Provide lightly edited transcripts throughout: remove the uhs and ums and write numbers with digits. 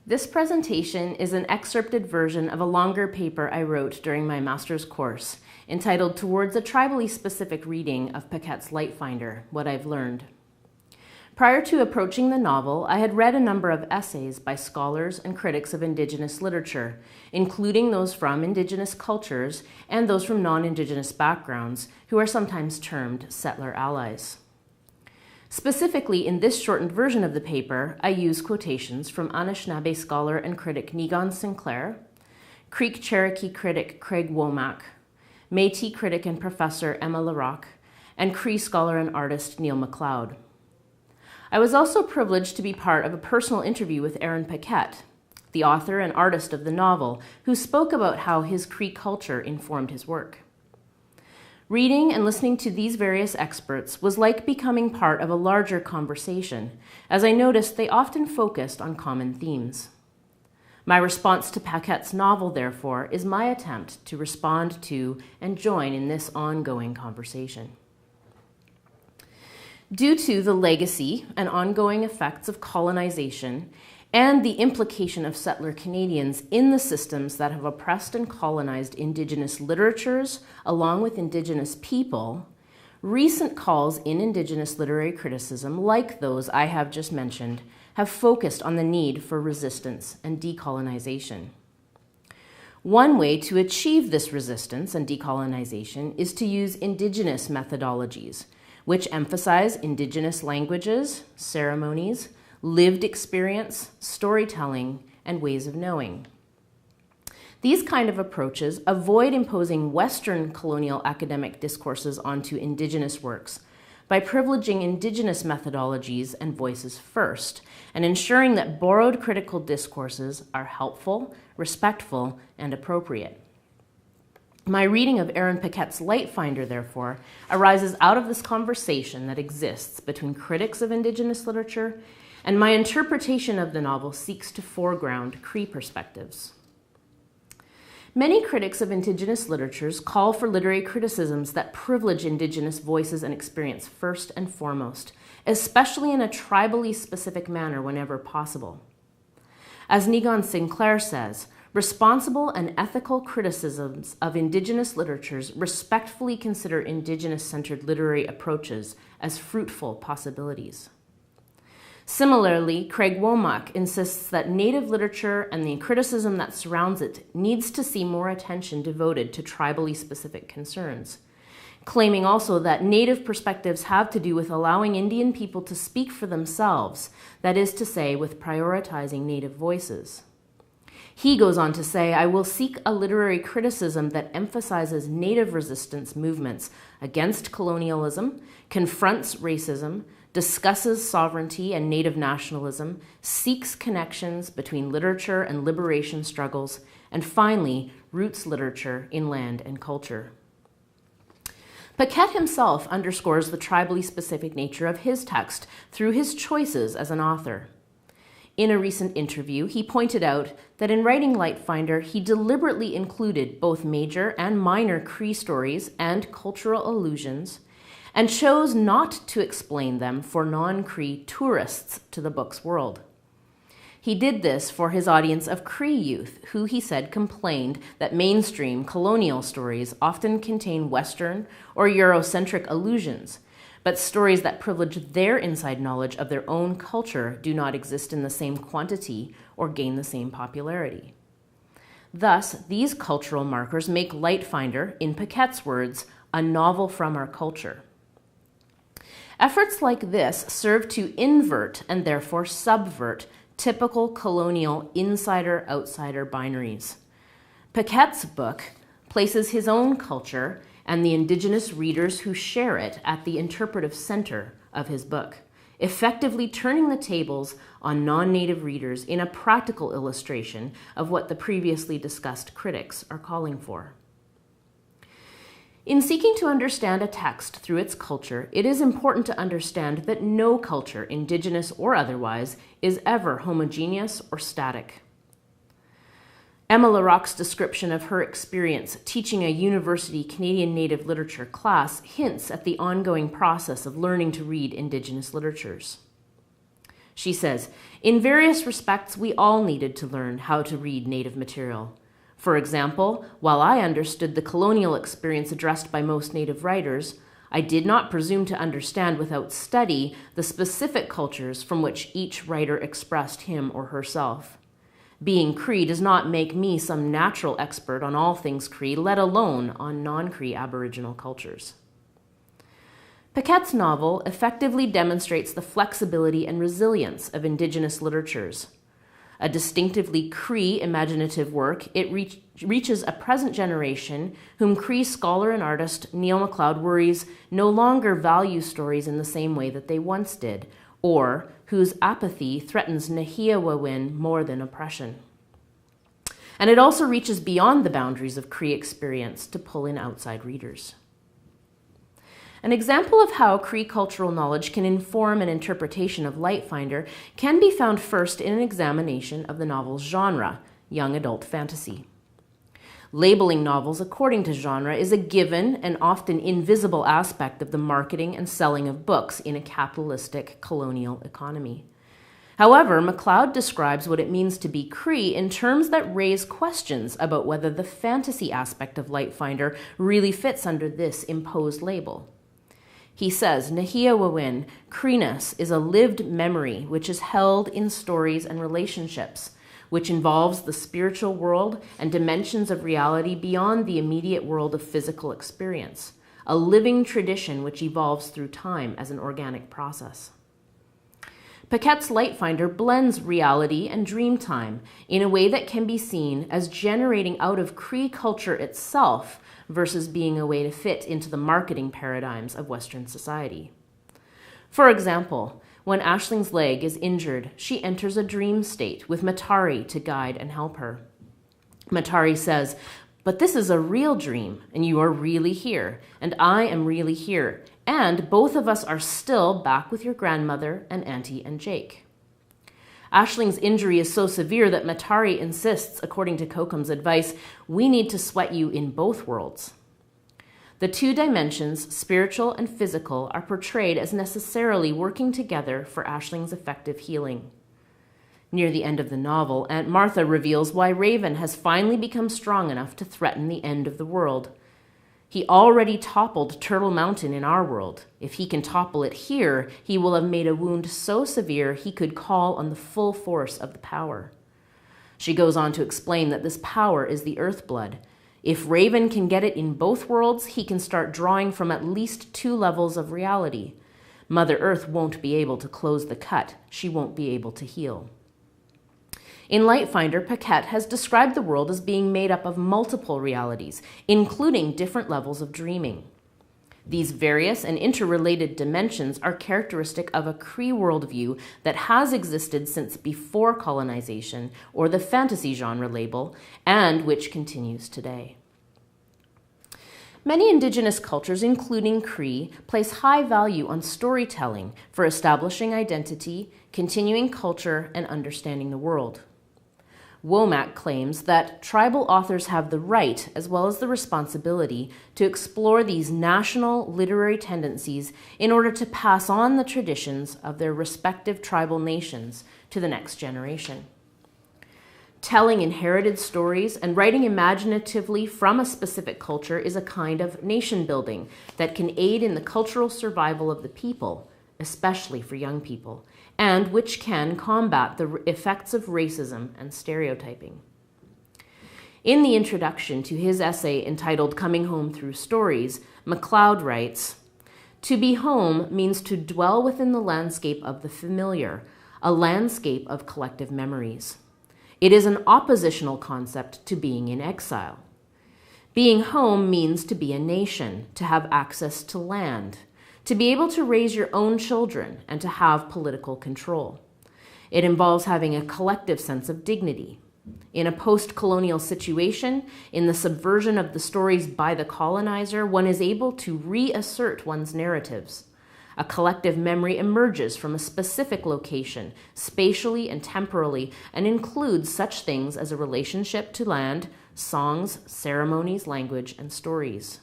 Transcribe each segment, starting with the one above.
This presentation is an excerpted version of a longer paper I wrote during my master's course, entitled Towards a Tribally Specific Reading of Paquette's Lightfinder, What I've Learned. Prior to approaching the novel, I had read a number of essays by scholars and critics of Indigenous literature, including those from Indigenous cultures and those from non-Indigenous backgrounds, who are sometimes termed settler allies. Specifically, in this shortened version of the paper, I use quotations from Anishinaabe scholar and critic Negon Sinclair, Creek Cherokee critic Craig Womack, Métis critic and professor Emma Larocque, and Cree scholar and artist Neil MacLeod. I was also privileged to be part of a personal interview with Aaron Paquette, the author and artist of the novel, who spoke about how his Cree culture informed his work. Reading and listening to these various experts was like becoming part of a larger conversation, as I noticed they often focused on common themes. My response to Paquette's novel, therefore, is my attempt to respond to and join in this ongoing conversation. Due to the legacy and ongoing effects of colonization and the implication of settler Canadians in the systems that have oppressed and colonized Indigenous literatures along with Indigenous people, recent calls in Indigenous literary criticism, like those I have just mentioned, have focused on the need for resistance and decolonization. One way to achieve this resistance and decolonization is to use Indigenous methodologies, which emphasize Indigenous languages, ceremonies, lived experience, storytelling, and ways of knowing. These kind of approaches avoid imposing Western colonial academic discourses onto Indigenous works by privileging Indigenous methodologies and voices first, and ensuring that borrowed critical discourses are helpful, respectful, and appropriate. My reading of Aaron Paquette's Lightfinder, therefore, arises out of this conversation that exists between critics of Indigenous literature, and my interpretation of the novel seeks to foreground Cree perspectives. Many critics of Indigenous literatures call for literary criticisms that privilege Indigenous voices and experience first and foremost, especially in a tribally specific manner whenever possible. As Negon Sinclair says, responsible and ethical criticisms of Indigenous literatures respectfully consider Indigenous-centered literary approaches as fruitful possibilities. Similarly, Craig Womack insists that Native literature and the criticism that surrounds it needs to see more attention devoted to tribally specific concerns, claiming also that Native perspectives have to do with allowing Indian people to speak for themselves, that is to say, with prioritizing Native voices. He goes on to say, I will seek a literary criticism that emphasizes Native resistance movements against colonialism, confronts racism, discusses sovereignty and Native nationalism, seeks connections between literature and liberation struggles, and finally, roots literature in land and culture. Paquette himself underscores the tribally specific nature of his text through his choices as an author. In a recent interview, he pointed out that in writing Lightfinder, he deliberately included both major and minor Cree stories and cultural allusions, and chose not to explain them for non-Cree tourists to the book's world. He did this for his audience of Cree youth, who he said complained that mainstream colonial stories often contain Western or Eurocentric allusions, but stories that privilege their inside knowledge of their own culture do not exist in the same quantity or gain the same popularity. Thus, these cultural markers make Lightfinder, in Paquette's words, a novel from our culture. Efforts like this serve to invert and therefore subvert typical colonial insider-outsider binaries. Paquette's book places his own culture and the Indigenous readers who share it at the interpretive center of his book, effectively turning the tables on non-Native readers in a practical illustration of what the previously discussed critics are calling for. In seeking to understand a text through its culture, it is important to understand that no culture, Indigenous or otherwise, is ever homogeneous or static. Emma Larocque's description of her experience teaching a university Canadian Native literature class hints at the ongoing process of learning to read Indigenous literatures. She says, "In various respects, we all needed to learn how to read Native material. For example, while I understood the colonial experience addressed by most Native writers, I did not presume to understand without study the specific cultures from which each writer expressed him or herself. Being Cree does not make me some natural expert on all things Cree, let alone on non-Cree Aboriginal cultures." Paquette's novel effectively demonstrates the flexibility and resilience of Indigenous literatures. A distinctively Cree imaginative work, it reaches a present generation whom Cree scholar and artist Neil MacLeod worries no longer value stories in the same way that they once did, or whose apathy threatens Nahiawawin more than oppression. And it also reaches beyond the boundaries of Cree experience to pull in outside readers. An example of how Cree cultural knowledge can inform an interpretation of Lightfinder can be found first in an examination of the novel's genre, young adult fantasy. Labeling novels according to genre is a given and often invisible aspect of the marketing and selling of books in a capitalistic colonial economy. However, MacLeod describes what it means to be Cree in terms that raise questions about whether the fantasy aspect of Lightfinder really fits under this imposed label. He says, "Nahiawawin, Creeness, is a lived memory which is held in stories and relationships, which involves the spiritual world and dimensions of reality beyond the immediate world of physical experience, a living tradition which evolves through time as an organic process." Paquette's Lightfinder blends reality and dream time in a way that can be seen as generating out of Cree culture itself versus being a way to fit into the marketing paradigms of Western society. For example, when Ashling's leg is injured, she enters a dream state with Matari to guide and help her. Matari says, "But this is a real dream, and you are really here, and I am really here, and both of us are still back with your grandmother and Auntie and Jake." Ashling's injury is so severe that Matari insists, according to Kokum's advice, "We need to sweat you in both worlds." The two dimensions, spiritual and physical, are portrayed as necessarily working together for Ashling's effective healing. Near the end of the novel, Aunt Martha reveals why Raven has finally become strong enough to threaten the end of the world. He already toppled Turtle Mountain in our world. If he can topple it here, he will have made a wound so severe he could call on the full force of the power. She goes on to explain that this power is the Earth blood. If Raven can get it in both worlds, he can start drawing from at least 2 levels of reality. Mother Earth won't be able to close the cut. She won't be able to heal. In Lightfinder, Paquette has described the world as being made up of multiple realities, including different levels of dreaming. These various and interrelated dimensions are characteristic of a Cree worldview that has existed since before colonization, or the fantasy genre label, and which continues today. Many Indigenous cultures, including Cree, place high value on storytelling for establishing identity, continuing culture, and understanding the world. Womack claims that tribal authors have the right, as well as the responsibility, to explore these national literary tendencies in order to pass on the traditions of their respective tribal nations to the next generation. Telling inherited stories and writing imaginatively from a specific culture is a kind of nation building that can aid in the cultural survival of the people, especially for young people, and which can combat the effects of racism and stereotyping. In the introduction to his essay entitled Coming Home Through Stories, MacLeod writes, "To be home means to dwell within the landscape of the familiar, a landscape of collective memories. It is an oppositional concept to being in exile. Being home means to be a nation, to have access to land, to be able to raise your own children, and to have political control. It involves having a collective sense of dignity. In a post-colonial situation, in the subversion of the stories by the colonizer, one is able to reassert one's narratives. A collective memory emerges from a specific location, spatially and temporally, and includes such things as a relationship to land, songs, ceremonies, language, and stories.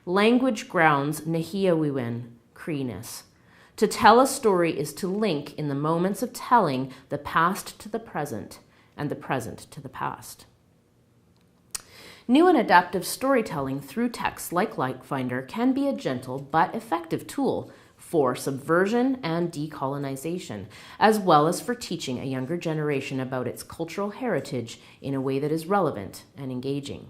Language grounds Nahiawawin, Creeness. To tell a story is to link in the moments of telling the past to the present and the present to the past. New and adaptive storytelling through texts like Lightfinder can be a gentle but effective tool for subversion and decolonization, as well as for teaching a younger generation about its cultural heritage in a way that is relevant and engaging.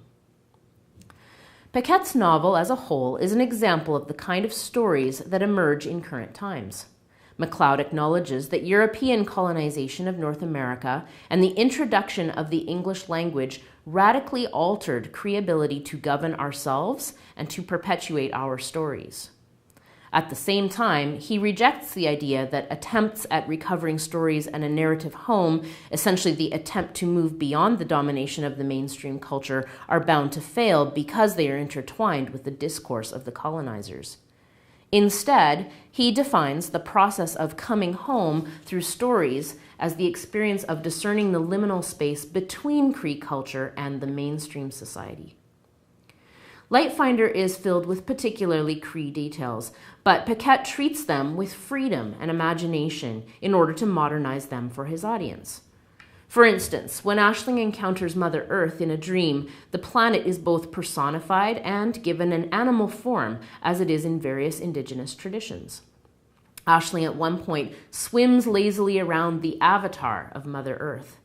Paquette's novel as a whole is an example of the kind of stories that emerge in current times. MacLeod acknowledges that European colonization of North America and the introduction of the English language radically altered Cree ability to govern ourselves and to perpetuate our stories. At the same time, he rejects the idea that attempts at recovering stories and a narrative home, essentially the attempt to move beyond the domination of the mainstream culture, are bound to fail because they are intertwined with the discourse of the colonizers. Instead, he defines the process of coming home through stories as the experience of discerning the liminal space between Cree culture and the mainstream society. Lightfinder is filled with particularly Cree details, but Paquette treats them with freedom and imagination in order to modernize them for his audience. For instance, when Aisling encounters Mother Earth in a dream, the planet is both personified and given an animal form, as it is in various Indigenous traditions. Aisling at one point swims lazily around the avatar of Mother Earth.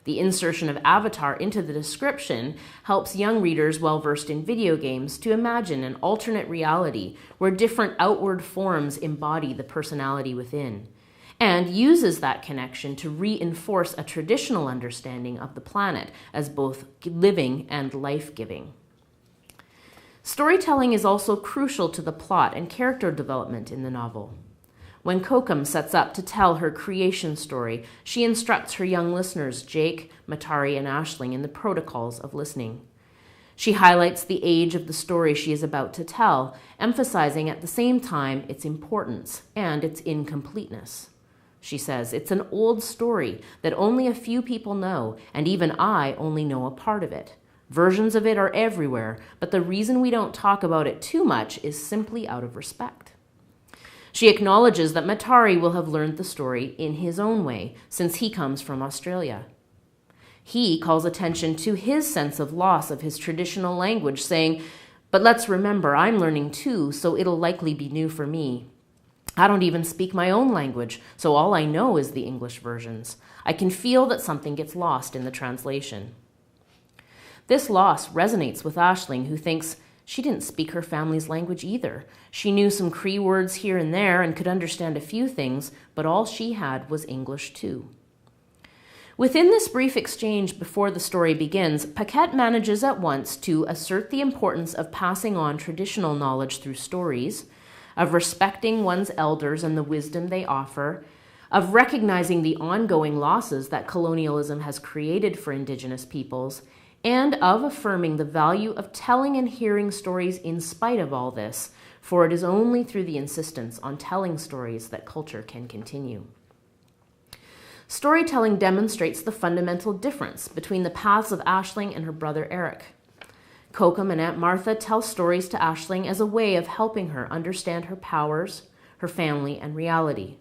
The insertion of avatar into the description helps young readers well versed in video games to imagine an alternate reality where different outward forms embody the personality within, and uses that connection to reinforce a traditional understanding of the planet as both living and life-giving. Storytelling is also crucial to the plot and character development in the novel. When Kokum sets up to tell her creation story, she instructs her young listeners, Jake, Matari, and Aisling, in the protocols of listening. She highlights the age of the story she is about to tell, emphasizing at the same time its importance and its incompleteness. She says, "It's an old story that only a few people know, and even I only know a part of it. Versions of it are everywhere, but the reason we don't talk about it too much is simply out of respect." She acknowledges that Matari will have learned the story in his own way, since he comes from Australia. He calls attention to his sense of loss of his traditional language, saying, "But let's remember, I'm learning too, so it'll likely be new for me. I don't even speak my own language, so all I know is the English versions. I can feel that something gets lost in the translation." This loss resonates with Aisling, who thinks, she didn't speak her family's language either. She knew some Cree words here and there and could understand a few things, but all she had was English too. Within this brief exchange before the story begins, Paquette manages at once to assert the importance of passing on traditional knowledge through stories, of respecting one's elders and the wisdom they offer, of recognizing the ongoing losses that colonialism has created for Indigenous peoples, and of affirming the value of telling and hearing stories in spite of all this, for it is only through the insistence on telling stories that culture can continue. Storytelling demonstrates the fundamental difference between the paths of Aisling and her brother Eric. Kokum and Aunt Martha tell stories to Aisling as a way of helping her understand her powers, her family, and reality.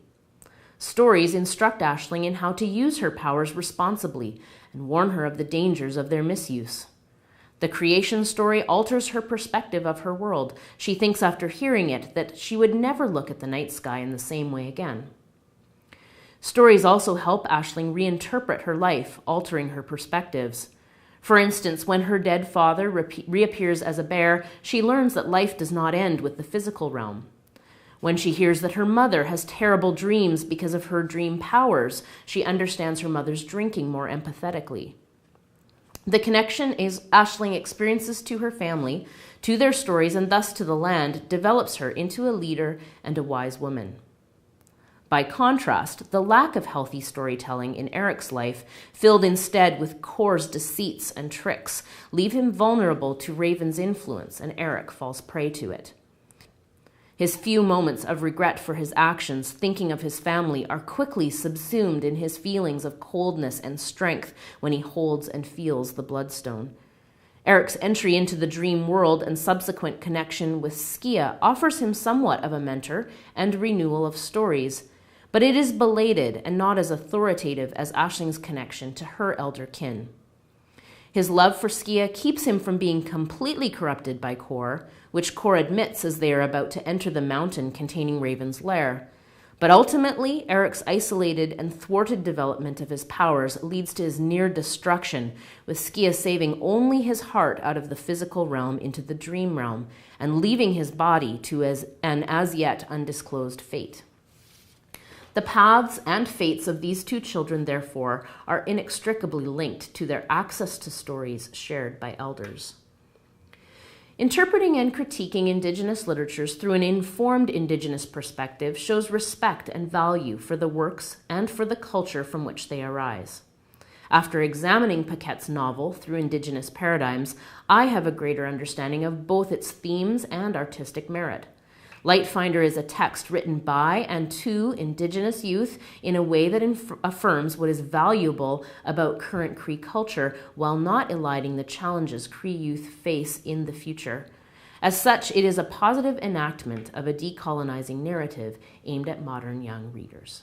Stories instruct Aisling in how to use her powers responsibly and warn her of the dangers of their misuse. The creation story alters her perspective of her world. She thinks after hearing it that she would never look at the night sky in the same way again. Stories also help Aisling reinterpret her life, altering her perspectives. For instance, when her dead father reappears as a bear, she learns that life does not end with the physical realm. When she hears that her mother has terrible dreams because of her dream powers, she understands her mother's drinking more empathetically. The connection Aisling experiences to her family, to their stories, and thus to the land, develops her into a leader and a wise woman. By contrast, the lack of healthy storytelling in Eric's life, filled instead with Cor's deceits and tricks, leave him vulnerable to Raven's influence, and Eric falls prey to it. His few moments of regret for his actions, thinking of his family, are quickly subsumed in his feelings of coldness and strength when he holds and feels the bloodstone. Eric's entry into the dream world and subsequent connection with Skia offers him somewhat of a mentor and renewal of stories, but it is belated and not as authoritative as Aisling's connection to her elder kin. His love for Skia keeps him from being completely corrupted by Kor, which Kor admits as they are about to enter the mountain containing Raven's lair. But ultimately, Eric's isolated and thwarted development of his powers leads to his near destruction, with Skia saving only his heart out of the physical realm into the dream realm, and leaving his body to an as yet undisclosed fate. The paths and fates of these two children, therefore, are inextricably linked to their access to stories shared by elders. Interpreting and critiquing Indigenous literatures through an informed Indigenous perspective shows respect and value for the works and for the culture from which they arise. After examining Paquette's novel through Indigenous paradigms, I have a greater understanding of both its themes and artistic merit. Lightfinder is a text written by and to Indigenous youth in a way that affirms what is valuable about current Cree culture while not eliding the challenges Cree youth face in the future. As such, it is a positive enactment of a decolonizing narrative aimed at modern young readers.